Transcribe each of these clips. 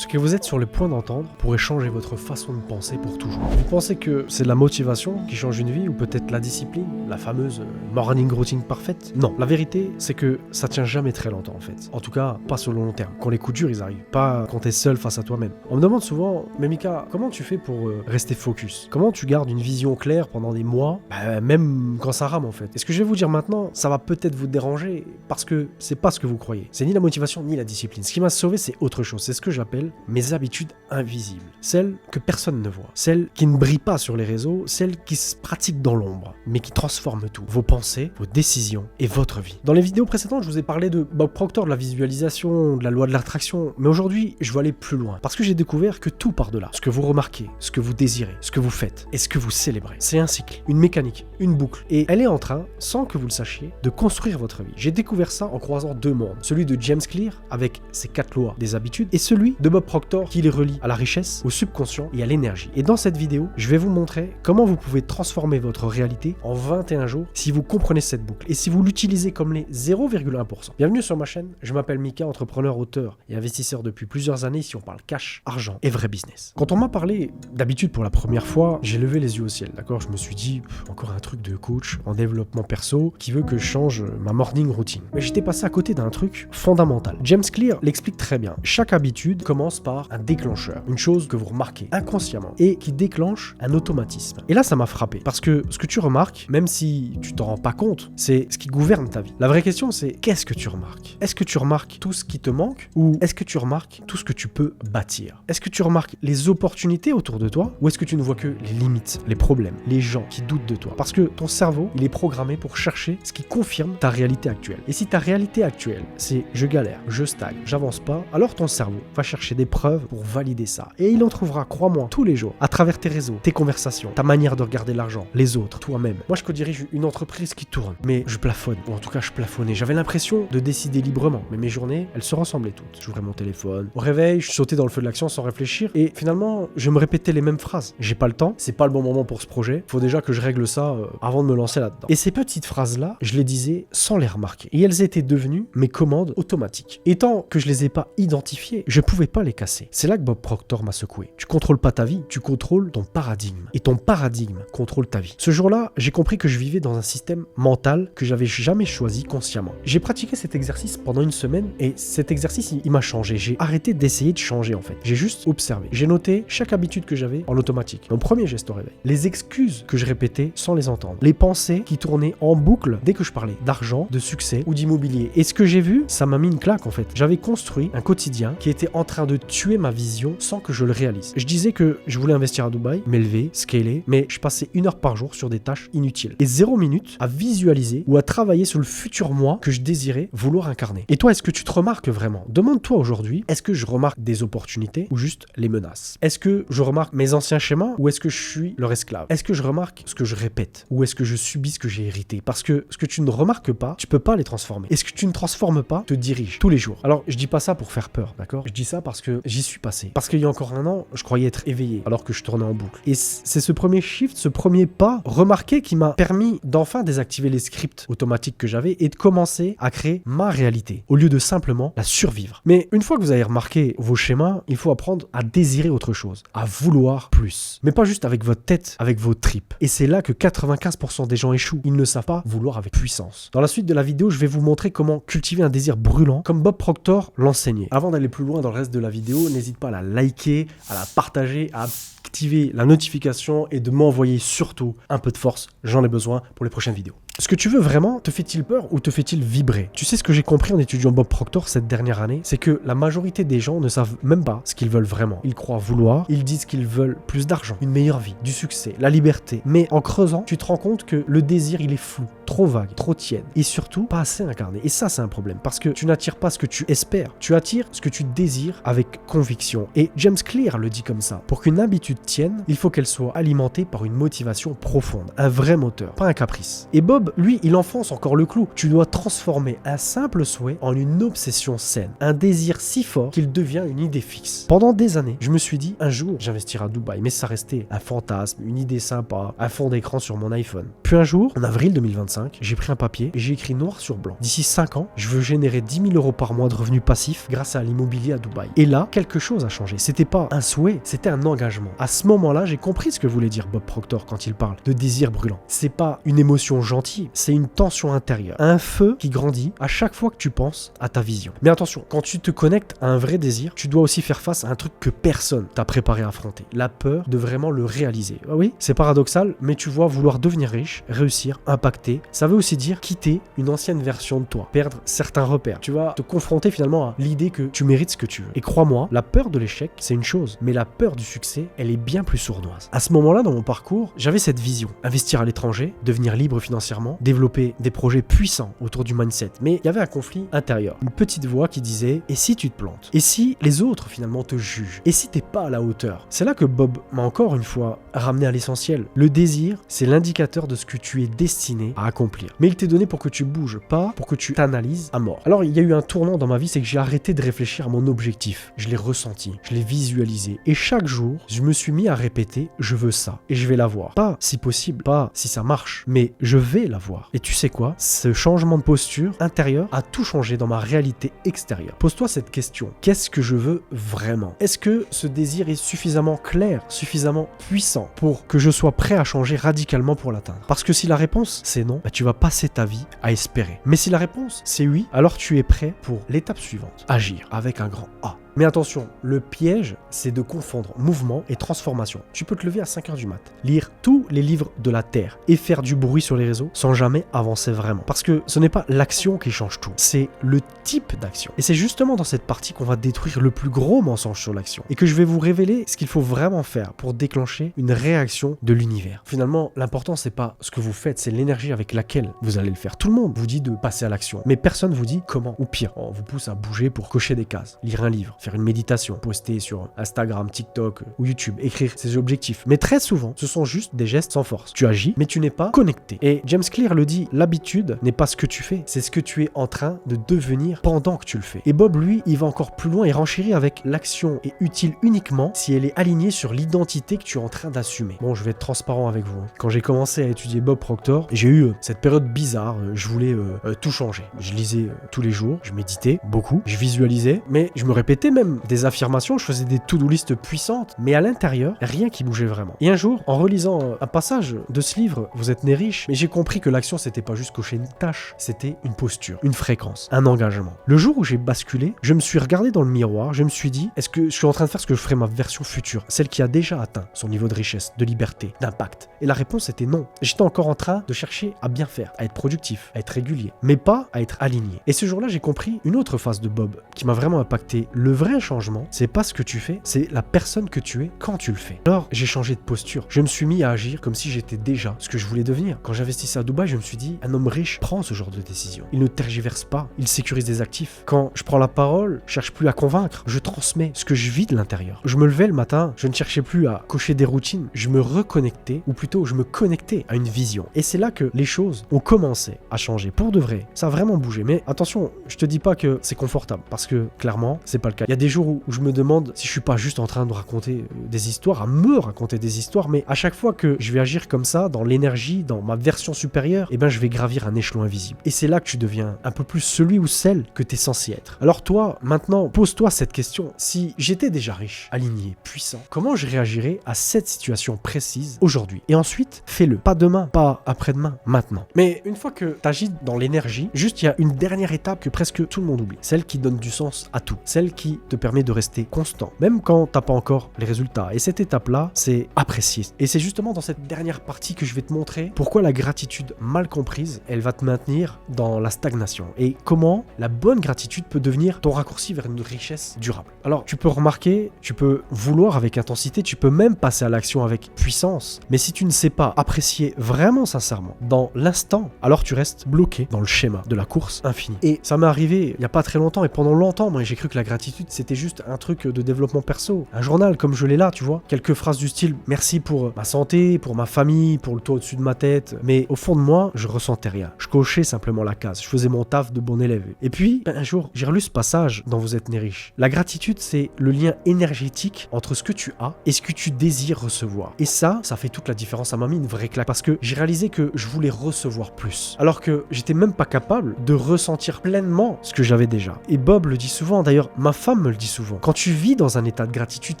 Ce que vous êtes sur le point d'entendre pourrait changer votre façon de penser pour toujours. Vous pensez que c'est la motivation qui change une vie ou peut-être la discipline, la fameuse morning routine parfaite? Non, la vérité c'est que ça tient jamais très longtemps en fait. En tout cas, pas sur le long terme. Quand les coups durs ils arrivent, pas quand t'es seul face à toi-même. On me demande souvent, mais Mika, comment tu fais pour rester focus? Comment tu gardes une vision claire pendant des mois, même quand ça rame en fait? Et ce que je vais vous dire maintenant, ça va peut-être vous déranger parce que c'est pas ce que vous croyez. C'est ni la motivation ni la discipline. Ce qui m'a sauvé, c'est autre chose. C'est ce que j'appelle mes habitudes invisibles. Celles que personne ne voit. Celles qui ne brillent pas sur les réseaux. Celles qui se pratiquent dans l'ombre, mais qui transforment tout. Vos pensées, vos décisions et votre vie. Dans les vidéos précédentes, je vous ai parlé de Bob Proctor, de la visualisation, de la loi de l'attraction. Mais aujourd'hui, je veux aller plus loin. Parce que j'ai découvert que tout part de là. Ce que vous remarquez, ce que vous désirez, ce que vous faites et ce que vous célébrez. C'est un cycle, une mécanique, une boucle. Et elle est en train, sans que vous le sachiez, de construire votre vie. J'ai découvert ça en croisant deux mondes. Celui de James Clear, avec ses 4 lois des habitudes, et celui de Bob Proctor, qui les relie à la richesse, au subconscient et à l'énergie. Et dans cette vidéo, je vais vous montrer comment vous pouvez transformer votre réalité en 21 jours si vous comprenez cette boucle et si vous l'utilisez comme les 0,1%. Bienvenue sur ma chaîne, je m'appelle Mika, entrepreneur, auteur et investisseur depuis plusieurs années. Ici on parle cash, argent et vrai business. Quand on m'a parlé d'habitude pour la première fois, j'ai levé les yeux au ciel, d'accord? Je me suis dit, encore un truc de coach en développement perso qui veut que je change ma morning routine. Mais j'étais passé à côté d'un truc fondamental. James Clear l'explique très bien. Chaque habitude commence par un déclencheur, une chose que vous remarquez inconsciemment et qui déclenche un automatisme. Et là, ça m'a frappé parce que ce que tu remarques, même si tu t'en rends pas compte, c'est ce qui gouverne ta vie. La vraie question, c'est qu'est-ce que tu remarques? Est-ce que tu remarques tout ce qui te manque ou est-ce que tu remarques tout ce que tu peux bâtir? Est-ce que tu remarques les opportunités autour de toi ou est-ce que tu ne vois que les limites, les problèmes, les gens qui doutent de toi? Parce que ton cerveau, il est programmé pour chercher ce qui confirme ta réalité actuelle. Et si ta réalité actuelle, c'est je galère, je stagne, j'avance pas, alors ton cerveau va chercher des preuves pour valider ça. Et il en trouvera, crois-moi, tous les jours, à travers tes réseaux, tes conversations, ta manière de regarder l'argent, les autres, toi-même. Moi, je co-dirige une entreprise qui tourne, mais je plafonne, ou en tout cas, je plafonnais. J'avais l'impression de décider librement, mais mes journées, elles se ressemblaient toutes. J'ouvrais mon téléphone, au réveil, je sautais dans le feu de l'action sans réfléchir, et finalement, je me répétais les mêmes phrases. J'ai pas le temps, c'est pas le bon moment pour ce projet, faut déjà que je règle ça avant de me lancer là-dedans. Et ces petites phrases-là, je les disais sans les remarquer. Et elles étaient devenues mes commandes automatiques. Et tant que je les ai pas identifiées, je pouvais pas les casser. C'est là que Bob Proctor m'a secoué. Tu contrôles pas ta vie, tu contrôles ton paradigme. Et ton paradigme contrôle ta vie. Ce jour-là, j'ai compris que je vivais dans un système mental que j'avais jamais choisi consciemment. J'ai pratiqué cet exercice pendant une semaine et cet exercice, il m'a changé. J'ai arrêté d'essayer de changer en fait. J'ai juste observé. J'ai noté chaque habitude que j'avais en automatique. Mon premier geste au réveil. Les excuses que je répétais sans les entendre. Les pensées qui tournaient en boucle dès que je parlais d'argent, de succès ou d'immobilier. Et ce que j'ai vu, ça m'a mis une claque en fait. J'avais construit un quotidien qui était en train de tuer ma vision sans que je le réalise. Je disais que je voulais investir à Dubaï, m'élever, scaler, mais je passais 1 heure par jour sur des tâches inutiles. Et 0 minute à visualiser ou à travailler sur le futur moi que je désirais vouloir incarner. Et toi, est-ce que tu te remarques vraiment? Demande-toi aujourd'hui, est-ce que je remarque des opportunités ou juste les menaces? Est-ce que je remarque mes anciens schémas ou est-ce que je suis leur esclave? Est-ce que je remarque ce que je répète ou est-ce que je subis ce que j'ai hérité? Parce que ce que tu ne remarques pas, tu peux pas les transformer. Et ce que tu ne transformes pas te dirige tous les jours. Alors, je dis pas ça pour faire peur, d'accord? Je dis ça parce que j'y suis passé. Parce qu'il y a encore un an, je croyais être éveillé alors que je tournais en boucle. Et c'est ce premier shift, ce premier pas remarqué qui m'a permis d'enfin désactiver les scripts automatiques que j'avais et de commencer à créer ma réalité au lieu de simplement la survivre. Mais une fois que vous avez remarqué vos schémas, il faut apprendre à désirer autre chose, à vouloir plus. Mais pas juste avec votre tête, avec vos tripes. Et c'est là que 95% des gens échouent. Ils ne savent pas vouloir avec puissance. Dans la suite de la vidéo, je vais vous montrer comment cultiver un désir brûlant comme Bob Proctor l'enseignait. Avant d'aller plus loin dans le reste de la vidéo, n'hésite pas à la liker, à la partager, à activer la notification et de m'envoyer surtout un peu de force. J'en ai besoin pour les prochaines vidéos. Ce que tu veux vraiment, te fait-il peur ou te fait-il vibrer? Tu sais ce que j'ai compris en étudiant Bob Proctor cette dernière année, c'est que la majorité des gens ne savent même pas ce qu'ils veulent vraiment. Ils croient vouloir, ils disent qu'ils veulent plus d'argent, une meilleure vie, du succès, la liberté. Mais en creusant, tu te rends compte que le désir, il est flou, trop vague, trop tiède et surtout pas assez incarné. Et ça, c'est un problème parce que tu n'attires pas ce que tu espères, tu attires ce que tu désires avec conviction. Et James Clear le dit comme ça. Pour qu'une habitude tienne, il faut qu'elle soit alimentée par une motivation profonde, un vrai moteur, pas un caprice. Et Bob Bob, lui, il enfonce encore le clou. Tu dois transformer un simple souhait en une obsession saine, un désir si fort qu'il devient une idée fixe. Pendant des années, je me suis dit, un jour, j'investirai à Dubaï, mais ça restait un fantasme, une idée sympa, un fond d'écran sur mon iPhone. Puis un jour, en avril 2025, j'ai pris un papier et j'ai écrit noir sur blanc. D'ici 5 ans, je veux générer 10 000 euros par mois de revenus passifs grâce à l'immobilier à Dubaï. Et là, quelque chose a changé. C'était pas un souhait, c'était un engagement. À ce moment-là, j'ai compris ce que voulait dire Bob Proctor quand il parle de désir brûlant. C'est pas une émotion gentille, c'est une tension intérieure, un feu qui grandit à chaque fois que tu penses à ta vision. Mais attention, quand tu te connectes à un vrai désir, tu dois aussi faire face à un truc que personne t'a préparé à affronter. La peur de vraiment le réaliser. Ah oui, c'est paradoxal, mais tu vois, vouloir devenir riche, réussir, impacter, ça veut aussi dire quitter une ancienne version de toi, perdre certains repères. Tu vas te confronter finalement à l'idée que tu mérites ce que tu veux. Et crois-moi, la peur de l'échec, c'est une chose, mais la peur du succès, elle est bien plus sournoise. À ce moment-là, dans mon parcours, j'avais cette vision. Investir à l'étranger, devenir libre financièrement, développer des projets puissants autour du mindset. Mais il y avait un conflit intérieur. Une petite voix qui disait « Et si tu te plantes ? Et si les autres finalement te jugent ? Et si t'es pas à la hauteur ?» C'est là que Bob m'a encore une fois ramené à l'essentiel. Le désir, c'est l'indicateur de ce que tu es destiné à accomplir. Mais il t'est donné pour que tu bouges, pas pour que tu t'analyses à mort. Alors il y a eu un tournant dans ma vie, c'est que j'ai arrêté de réfléchir à mon objectif. Je l'ai ressenti, je l'ai visualisé. Et chaque jour, je me suis mis à répéter « Je veux ça et je vais l'avoir. » Pas si possible, pas si ça marche, mais je vais l'avoir. Et tu sais quoi ? Ce changement de posture intérieure a tout changé dans ma réalité extérieure. Pose-toi cette question. Qu'est-ce que je veux vraiment ? Est-ce que ce désir est suffisamment clair, suffisamment puissant pour que je sois prêt à changer radicalement pour l'atteindre ? Parce que si la réponse c'est non, tu vas passer ta vie à espérer. Mais si la réponse c'est oui, alors tu es prêt pour l'étape suivante. Agir avec un grand A. Mais attention, le piège, c'est de confondre mouvement et transformation. Tu peux te lever à 5h du mat, lire tous les livres de la Terre et faire du bruit sur les réseaux sans jamais avancer vraiment. Parce que ce n'est pas l'action qui change tout, c'est le type d'action. Et c'est justement dans cette partie qu'on va détruire le plus gros mensonge sur l'action. Et que je vais vous révéler ce qu'il faut vraiment faire pour déclencher une réaction de l'univers. Finalement, l'important, c'est pas ce que vous faites, c'est l'énergie avec laquelle vous allez le faire. Tout le monde vous dit de passer à l'action, mais personne vous dit comment. Ou pire, on vous pousse à bouger pour cocher des cases, lire un livre, faire une méditation, poster sur Instagram, TikTok ou YouTube, écrire ses objectifs. Mais très souvent, ce sont juste des gestes sans force. Tu agis, mais tu n'es pas connecté. Et James Clear le dit, l'habitude n'est pas ce que tu fais, c'est ce que tu es en train de devenir pendant que tu le fais. Et Bob, lui, il va encore plus loin et renchérit avec l'action est utile uniquement si elle est alignée sur l'identité que tu es en train d'assumer. Bon, je vais être transparent avec vous. Quand j'ai commencé à étudier Bob Proctor, j'ai eu cette période bizarre, je voulais tout changer. Je lisais tous les jours, je méditais beaucoup, je visualisais, mais je me répétais même des affirmations, je faisais des to-do list puissantes, mais à l'intérieur, rien qui bougeait vraiment. Et un jour, en relisant un passage de ce livre, Vous êtes né riche, mais j'ai compris que l'action, c'était pas juste cocher une tâche, c'était une posture, une fréquence, un engagement. Le jour où j'ai basculé, je me suis regardé dans le miroir, je me suis dit, est-ce que je suis en train de faire ce que je ferais ma version future, celle qui a déjà atteint son niveau de richesse, de liberté, d'impact? Et la réponse était non. J'étais encore en train de chercher à bien faire, à être productif, à être régulier, mais pas à être aligné. Et ce jour-là, j'ai compris une autre phase de Bob qui m'a vraiment impacté. Le vrai changement, c'est pas ce que tu fais, c'est la personne que tu es quand tu le fais. Alors, j'ai changé de posture. Je me suis mis à agir comme si j'étais déjà ce que je voulais devenir. Quand j'investissais à Dubaï, je me suis dit, un homme riche prend ce genre de décision. Il ne tergiverse pas, il sécurise des actifs. Quand je prends la parole, je cherche plus à convaincre, je transmets ce que je vis de l'intérieur. Je me levais le matin, je ne cherchais plus à cocher des routines, je me reconnectais, ou plutôt je me connectais à une vision. Et c'est là que les choses ont commencé à changer. Pour de vrai, ça a vraiment bougé. Mais attention, je te dis pas que c'est confortable, parce que clairement, c'est pas le cas. Il y a des jours où je me demande si je suis pas juste en train de raconter des histoires, à me raconter des histoires, mais à chaque fois que je vais agir comme ça, dans l'énergie, dans ma version supérieure, eh ben je vais gravir un échelon invisible. Et c'est là que tu deviens un peu plus celui ou celle que tu es censé être. Alors toi, maintenant, pose-toi cette question. Si j'étais déjà riche, aligné, puissant, comment je réagirais à cette situation précise aujourd'hui? Et ensuite, fais-le. Pas demain, pas après-demain, maintenant. Mais une fois que tu agis dans l'énergie, juste il y a une dernière étape que presque tout le monde oublie. Celle qui donne du sens à tout. Celle qui te permet de rester constant, même quand t'as pas encore les résultats. Et cette étape-là, c'est apprécier. Et c'est justement dans cette dernière partie que je vais te montrer pourquoi la gratitude mal comprise, elle va te maintenir dans la stagnation. Et comment la bonne gratitude peut devenir ton raccourci vers une richesse durable. Alors, tu peux remarquer, tu peux vouloir avec intensité, tu peux même passer à l'action avec puissance. Mais si tu ne sais pas apprécier vraiment sincèrement dans l'instant, alors tu restes bloqué dans le schéma de la course infinie. Et ça m'est arrivé il y a pas très longtemps, et pendant longtemps, moi j'ai cru que la gratitude c'était juste un truc de développement perso. Un journal comme je l'ai là, tu vois. Quelques phrases du style « Merci pour ma santé, pour ma famille, pour le toit au-dessus de ma tête. » Mais au fond de moi, je ressentais rien. Je cochais simplement la case. Je faisais mon taf de bon élève. Et puis, un jour, j'ai relu ce passage dans Vous êtes né riche. La gratitude, c'est le lien énergétique entre ce que tu as et ce que tu désires recevoir. Et ça fait toute la différence. Ça m'a mis une vraie claque parce que j'ai réalisé que je voulais recevoir plus. Alors que j'étais même pas capable de ressentir pleinement ce que j'avais déjà. Et Bob le dit souvent, d'ailleurs, ma femme me le dit souvent. Quand tu vis dans un état de gratitude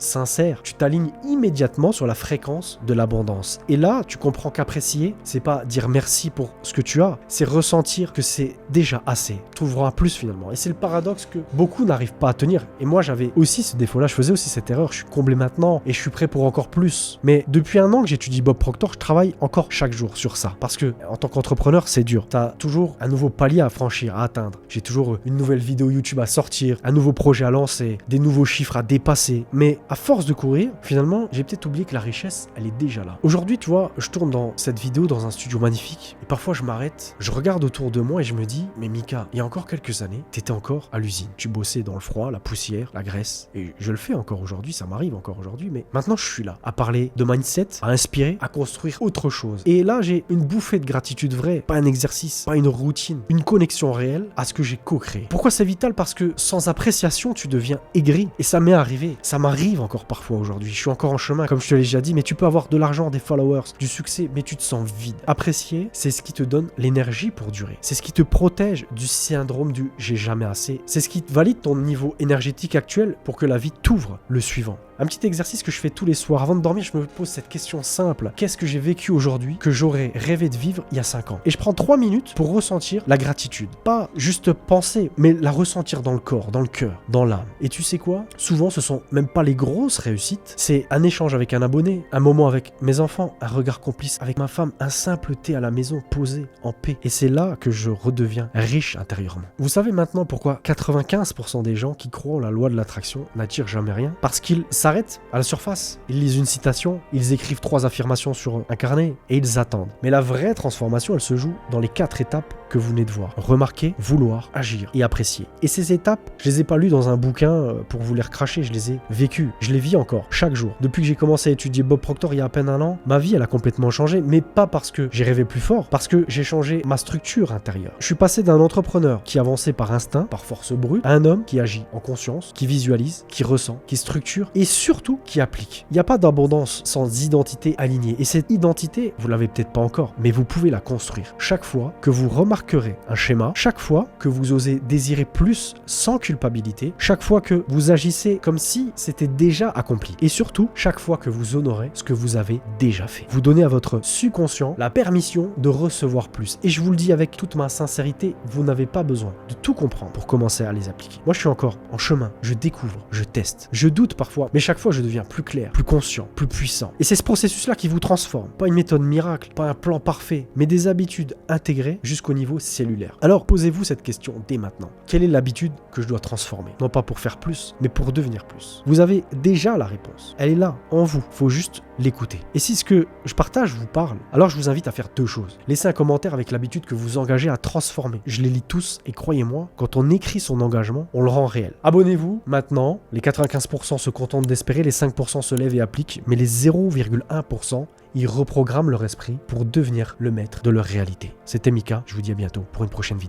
sincère, tu t'alignes immédiatement sur la fréquence de l'abondance. Et là, tu comprends qu'apprécier, c'est pas dire merci pour ce que tu as, c'est ressentir que c'est déjà assez. Tu trouveras plus finalement. Et c'est le paradoxe que beaucoup n'arrivent pas à tenir. Et moi, j'avais aussi ce défaut-là, je faisais aussi cette erreur. Je suis comblé maintenant et je suis prêt pour encore plus. Mais depuis un an que j'étudie Bob Proctor, je travaille encore chaque jour sur ça. Parce que en tant qu'entrepreneur, c'est dur. Tu as toujours un nouveau palier à franchir, à atteindre. J'ai toujours une nouvelle vidéo YouTube à sortir, un nouveau projet à lancer, des nouveaux chiffres à dépasser. Mais à force de courir, finalement, j'ai peut-être oublié que la richesse, elle est déjà là. Aujourd'hui, tu vois, je tourne dans cette vidéo dans un studio magnifique. Et parfois, je m'arrête, je regarde autour de moi et je me dis, mais Mika, il y a encore quelques années, t'étais encore à l'usine. Tu bossais dans le froid, la poussière, la graisse. Et je le fais encore aujourd'hui, ça m'arrive encore aujourd'hui. Mais maintenant, je suis là, à parler de mindset, à inspirer, à construire autre chose. Et là, j'ai une bouffée de gratitude vraie, pas un exercice, pas une routine, une connexion réelle à ce que j'ai co-créé. Pourquoi c'est vital? Parce que sans appréciation, tu deviens aigri. Et ça m'est arrivé. Ça m'arrive encore parfois aujourd'hui. Je suis encore en chemin, comme je te l'ai déjà dit, mais tu peux avoir de l'argent, des followers, du succès, mais tu te sens vide. Apprécier, c'est ce qui te donne l'énergie pour durer. C'est ce qui te protège du syndrome du j'ai jamais assez. C'est ce qui valide ton niveau énergétique actuel pour que la vie t'ouvre le suivant. Un petit exercice que je fais tous les soirs. Avant de dormir, je me pose cette question simple. Qu'est-ce que j'ai vécu aujourd'hui que j'aurais rêvé de vivre il y a 5 ans? Et je prends 3 minutes pour ressentir la gratitude. Pas juste penser, mais la ressentir dans le corps, dans le cœur, dans l'âme. Et tu sais quoi? Souvent, ce sont même pas les grosses réussites. C'est un échange avec un abonné, un moment avec mes enfants, un regard complice avec ma femme, un simple thé à la maison, posé, en paix. Et c'est là que je redeviens riche intérieurement. Vous savez maintenant pourquoi 95% des gens qui croient en la loi de l'attraction n'attirent jamais rien? Parce qu'ils s'arrêtent à la surface. Ils lisent une citation, ils écrivent 3 affirmations sur un carnet et ils attendent. Mais la vraie transformation, elle se joue dans les 4 étapes que vous venez de voir. Remarquer, vouloir, agir et apprécier. Et ces étapes, je les ai pas lues dans un bouquin pour vous les recracher, je les ai vécues. Je les vis encore, chaque jour. Depuis que j'ai commencé à étudier Bob Proctor il y a à peine un an, ma vie, elle a complètement changé, mais pas parce que j'ai rêvé plus fort, parce que j'ai changé ma structure intérieure. Je suis passé d'un entrepreneur qui avançait par instinct, par force brute, à un homme qui agit en conscience, qui visualise, qui ressent, qui structure et surtout qui applique. Il n'y a pas d'abondance sans identité alignée. Et cette identité, vous l'avez peut-être pas encore, mais vous pouvez la construire. Chaque fois que vous remarquerez un schéma, chaque fois que vous osez désirer plus sans culpabilité, chaque fois que vous agissez comme si c'était déjà accompli. Et surtout, chaque fois que vous honorez ce que vous avez déjà fait. Vous donnez à votre subconscient la permission de recevoir plus. Et je vous le dis avec toute ma sincérité, vous n'avez pas besoin de tout comprendre pour commencer à les appliquer. Moi, je suis encore en chemin. Je découvre, je teste, je doute parfois, mais chaque fois, je deviens plus clair, plus conscient, plus puissant. Et c'est ce processus-là qui vous transforme. Pas une méthode miracle, pas un plan parfait, mais des habitudes intégrées jusqu'au niveau cellulaire. Alors, posez-vous cette question dès maintenant. Quelle est l'habitude que je dois transformer? Non pas pour faire plus, mais pour devenir plus. Vous avez déjà la réponse. Elle est là, en vous. Faut juste l'écouter. Et si ce que je partage vous parle, alors je vous invite à faire 2 choses. Laissez un commentaire avec l'habitude que vous engagez à transformer. Je les lis tous et croyez-moi, quand on écrit son engagement, on le rend réel. Abonnez-vous maintenant. Les 95% se contentent d'espérer, les 5% se lèvent et appliquent, mais les 0,1%, ils reprogramment leur esprit pour devenir le maître de leur réalité. C'était Mika, je vous dis à bientôt pour une prochaine vidéo.